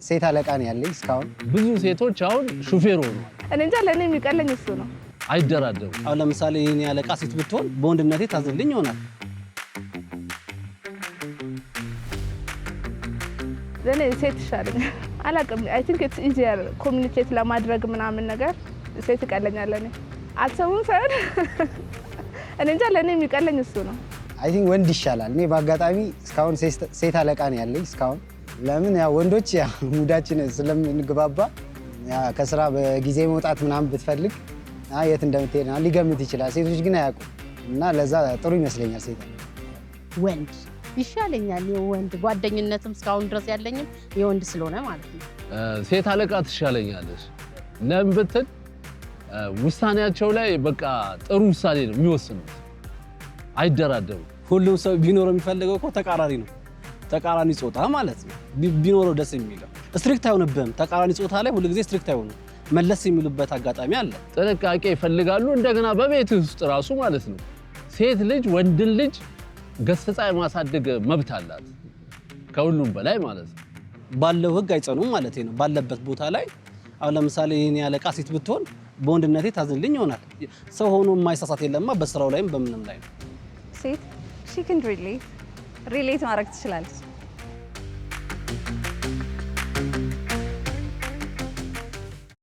ሴት አለቃ ነው ያለኝ እስካሁን። ብዙ ሴቶች አሁን ሹፌር ሆኑ። እኔ እንጃ ለኔ የሚቀለኝ እሱ ነው። አይደራደሩ። አሁን ለምሳሌ የኔ አለቃ ሴት ብትሆን በወንድነቴ ታዝልኝ ይሆናል። ለኔ ሴት ይሻለኛል። አላውቅም። አይ ቲንክ ኢትስ ኢዚየር ኮሚኒኬት ለማድረግ ምናምን ነገር ሴት ይቀለኛል ለኔ። አልሰሙም ሳይሆን እኔ እንጃ ለኔ የሚቀለኝ እሱ ነው። አይ ቲንክ ወንድ ይሻላል። እኔ በአጋጣሚ እስካሁን ሴት አለቃ ነው ያለኝ እስካሁን። ለምን ያው ወንዶች ያው ሙዳችን ስለምንግባባ ከስራ በጊዜ መውጣት ምናምን ብትፈልግ የት እንደምትሄድ ሊገምት ይችላል። ሴቶች ግን አያውቁም እና ለዛ ጥሩ ይመስለኛል ሴት ወንድ ይሻለኛል። የወንድ ጓደኝነትም እስካሁን ድረስ ያለኝም የወንድ ስለሆነ ማለት ነው። ሴት አለቃ ትሻለኛለች። ለምን ብትል ውሳኔያቸው ላይ በቃ ጥሩ ውሳኔ ነው የሚወስኑት። አይደራደሩ። ሁሉም ሰው ቢኖረው የሚፈልገው እኮ ተቃራኒ ነው። ተቃራኒ ጾታ ማለት ነው ቢኖረው ደስ የሚለው። ስትሪክት አይሆንብህም። ተቃራኒ ጾታ ላይ ሁሉ ጊዜ ስትሪክት አይሆኑ መለስ የሚሉበት አጋጣሚ አለ። ጥንቃቄ ይፈልጋሉ። እንደገና በቤት ውስጥ ራሱ ማለት ነው ሴት ልጅ ወንድን ልጅ ገስጻ የማሳደግ መብት አላት ከሁሉም በላይ ማለት ነው። ባለው ህግ አይጸኑም ማለት ነው። ባለበት ቦታ ላይ አሁን ለምሳሌ የኔ አለቃ ሴት ብትሆን በወንድነቴ ታዝልኝ ይሆናል። ሰው ሆኖ የማይሳሳት የለማ በስራው ላይም በምንም ላይ ነው። ሴት she can relate ማድረግ ትችላለች።